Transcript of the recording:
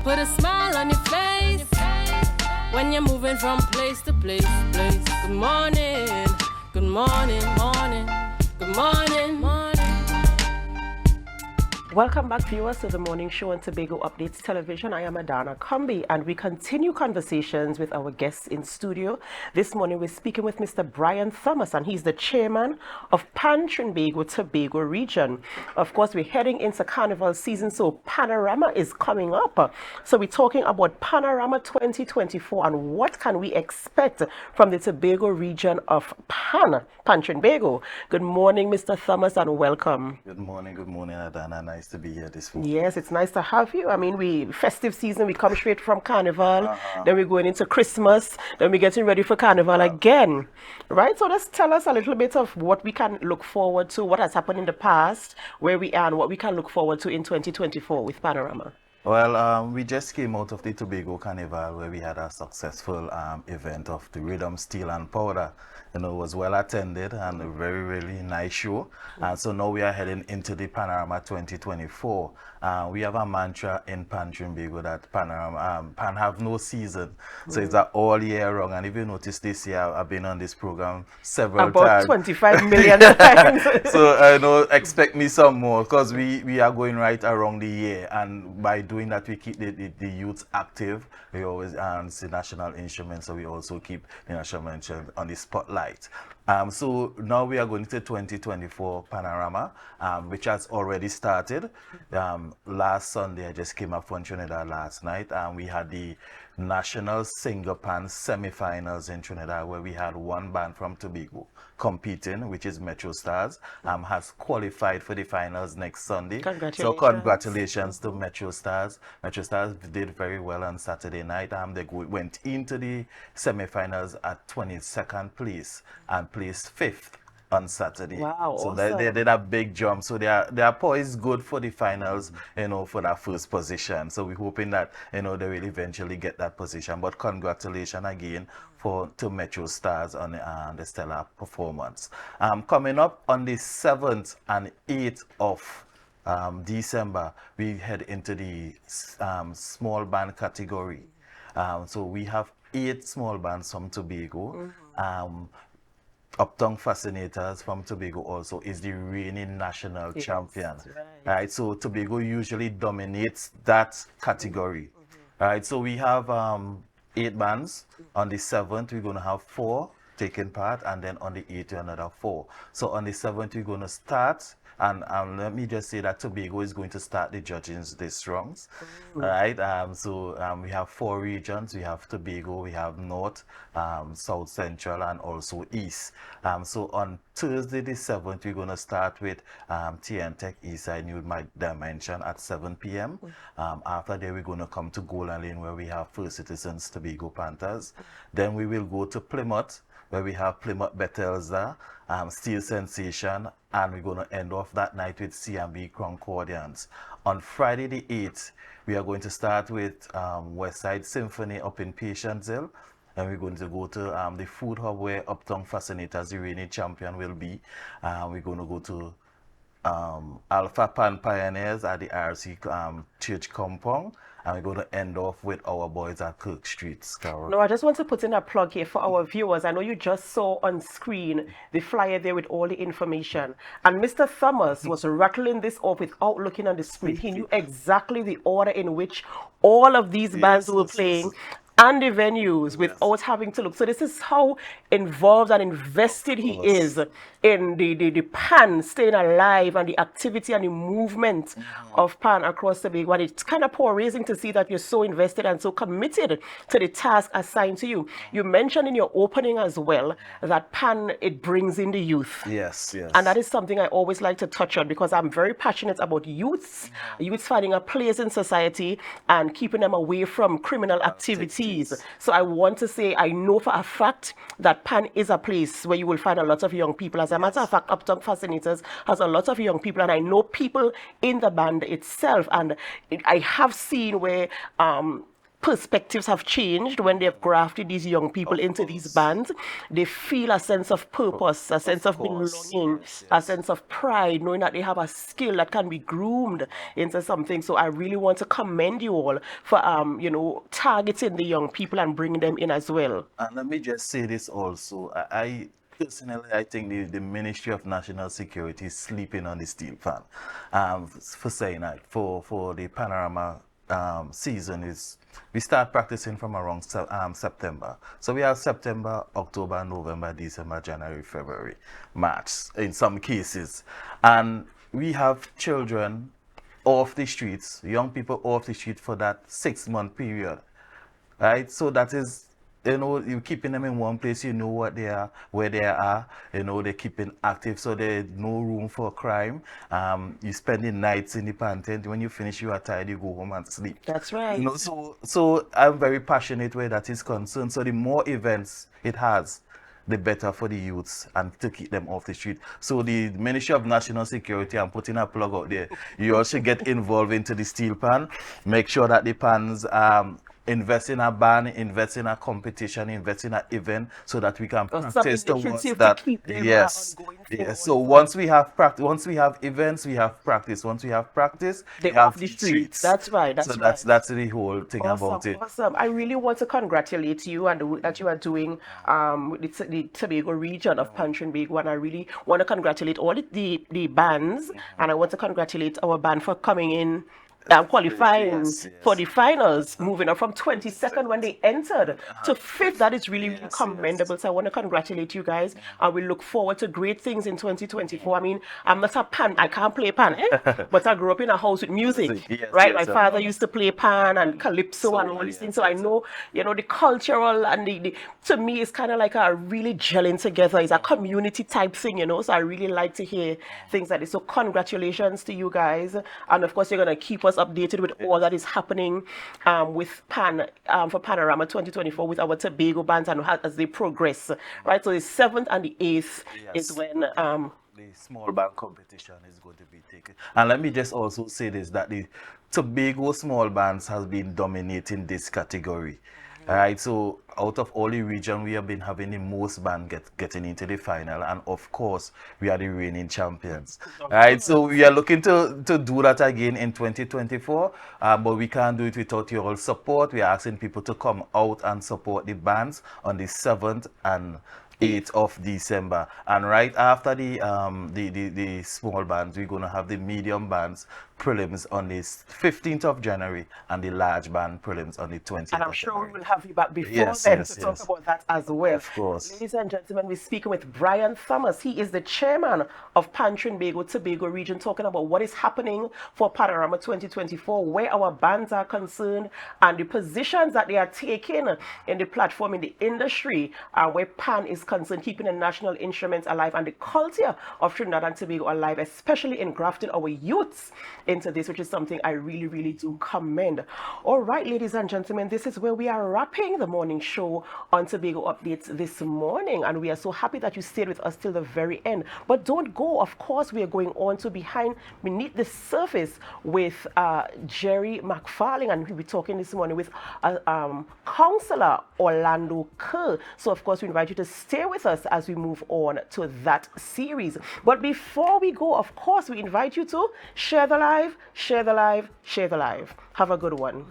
put a smile on your face when you're moving from place to place. Good morning, good morning, morning, good morning, morning. Welcome back, viewers, to the morning show on Tobago Updates Television. I am Adanna Combie, and we continue conversations with our guests in studio. This morning, we're speaking with Mr. Brian Thomas, and he's the chairman of Panaroma, Tobago region. Of course, we're heading into carnival season, so Panaroma is coming up. So we're talking about Panaroma 2024 and what can we expect from the Tobago region of Panaroma. Good morning, Mr. Thomas, and welcome. Good morning, Adanna. Nice to be here this morning. Yes, it's nice to have you. I mean, festive season, we come straight from carnival, then we're going into Christmas, then we're getting ready for carnival again, right? So just tell us a little bit of what we can look forward to, what has happened in the past, where we are, and what we can look forward to in 2024 with Panaroma. Well, we just came out of the Tobago Carnival where we had a successful event of the Rhythm, Steel and Powder. You know, it was well attended and a very, really nice show. And so now we are heading into the Panaroma 2024. We have a mantra in Panaroma that Pan have no season. So it's all year round. And if you notice this year, I've been on this program several times. About 25 million times. So I know, expect me some more because we are going right around the year. And by doing that, we keep the youth active. We always see national instruments, so we also keep the national instrument on the spotlight. So now we are going to 2024 Panaroma, which has already started. Last Sunday, I just came up from Trinidad last night, and we had the National Singer Pan semi-finals in Trinidad, where we had one band from Tobago competing, which is Metro Stars, has qualified for the finals next Sunday. So congratulations to Metro Stars. Metro Stars did very well on Saturday night. They went into the semi-finals at 22nd place and placed 5th on Saturday. Wow, so awesome. they did a big jump. So they are poised good for the finals, you know, for that first position. So we're hoping that, you know, they will eventually get that position. But congratulations again to Metro Stars on the stellar performance. Coming up on the 7th and 8th of December, we head into the small band category. So we have 8 small bands from Tobago. Uptown Fascinators from Tobago also is the reigning national champion. Right. So Tobago usually dominates that category. Right. So we have 8 bands. On the 7th, we're going to have 4 taking part, and then on the 8th, another 4. So on the 7th, we're going to start. And let me just say that Tobago is going to start the judging this rounds, right? So we have 4 regions. We have Tobago, we have North, South Central, and also East. So on Thursday the 7th, we're going to start with TN Tech Eastside New Dimension at 7 p.m. After that, we're going to come to Golden Lane, where we have First Citizens Tobago Panthers. Then we will go to Plymouth, where we have Plymouth Bethesda, Steel Sensation, and we're going to end off that night with CMB Concordians. On Friday the 8th, we are going to start with Westside Symphony up in Patience Hill, and we're going to go to the Food Hub, where Uptown Fascinators, the reigning champion, will be. We're going to go to Alpha Pan Pioneers at the RC Church Compound. And we're going to end off with our boys at Kirk Street, Carol. No, I just want to put in a plug here for our viewers. I know you just saw on screen the flyer there with all the information. And Mr. Thomas was rattling this off without looking on the screen. He knew exactly the order in which all of these bands were playing. And the venues without having to look. So this is how involved and invested he is in the Pan staying alive and the activity and the movement of Pan across the big one. It's kind of raising to see that you're so invested and so committed to the task assigned to you. You mentioned in your opening as well that Pan, it brings in the youth. Yes. And that is something I always like to touch on because I'm very passionate about youths finding a place in society and keeping them away from criminal activities. So I want to say, I know for a fact that Pan is a place where you will find a lot of young people. As a matter of fact, Uptown Fascinators has a lot of young people, and I know people in the band itself. And I have seen where perspectives have changed when they've grafted these young people into these bands. They feel a sense of purpose, a sense of belonging, a sense of pride, knowing that they have a skill that can be groomed into something. So I really want to commend you all for, targeting the young people and bringing them in as well. And let me just say this also. I personally, I think the Ministry of National Security is sleeping on the steel pan. For saying that, for the Panaroma season is, we start practicing from around September. So we have September, October, November, December, January, February, March in some cases. And we have children off the streets, young people off the street for that 6-month period. Right? So that is, you're keeping them in one place, you know what they are, where they are, they're keeping active, so there's no room for crime. You spending nights in the pantent. When you finish, you are tired, you go home and sleep. That's right. So I'm very passionate where that is concerned. So the more events it has, the better for the youths and to keep them off the street. So the Ministry of National Security, I'm putting a plug out there, you also get involved into the steel pan. Make sure that the pans invest in a band, invest in a competition, invest in an event, so that we can practice towards that. Yes. So once we have events, we have practice. Once we have practice, they have off the streets. That's right. That's the whole thing about it. Awesome. I really want to congratulate you and the work that you are doing with the Tobago region of Panaroma, and I really want to congratulate all the bands, and I want to congratulate our band for coming in qualifying for the finals, moving up from 22nd when they entered to 5th. That is really, really commendable. So I want to congratulate you guys, and we look forward to great things in 2024. I mean, I'm not a pan, I can't play pan, but I grew up in a house with music, right? My father used to play pan and calypso and all these things, so I know, the cultural and the to me, it's kind of like a really gelling together. It's a community type thing, so I really like to hear things like this. So congratulations to you guys, and of course, you're going to keep us updated with all that is happening with for Panaroma 2024 with our Tobago bands and as they progress, right? So the 7th and the 8th is when the small band competition is going to be taken. And let me just also say this, that the Tobago small bands has been dominating this category. All right, so out of all the region, we have been having the most band getting into the final, and of course, we are the reigning champions. All right, so we are looking to do that again in 2024, but we can't do it without your all support. We are asking people to come out and support the bands on the 7th and 8th of December, and right after the small bands, we're going to have the medium bands prelims on the 15th of January and the large band prelims on the 20th. And I'm sure we will have you back before then to talk about that as well. Of course. Ladies and gentlemen, we're speaking with Brian Thomas. He is the chairman of Panaroma Tobago region, talking about what is happening for Panaroma 2024, where our bands are concerned, and the positions that they are taking in the platform in the industry, where Pan is concerned, keeping the national instruments alive and the culture of Trinidad and Tobago alive, especially in grafting our youths into this, which is something I really, really do commend. All right, ladies and gentlemen, this is where we are wrapping the morning show on Tobago Updates this morning, and we are so happy that you stayed with us till the very end. But don't go, of course, we are going on to beneath the surface with Jerry McFarling, and we'll be talking this morning with Councillor Orlando Kerr. So, of course, we invite you to stay with us as we move on to that series. But before we go, of course, we invite you to share the live, share the live, share the live. Have a good one.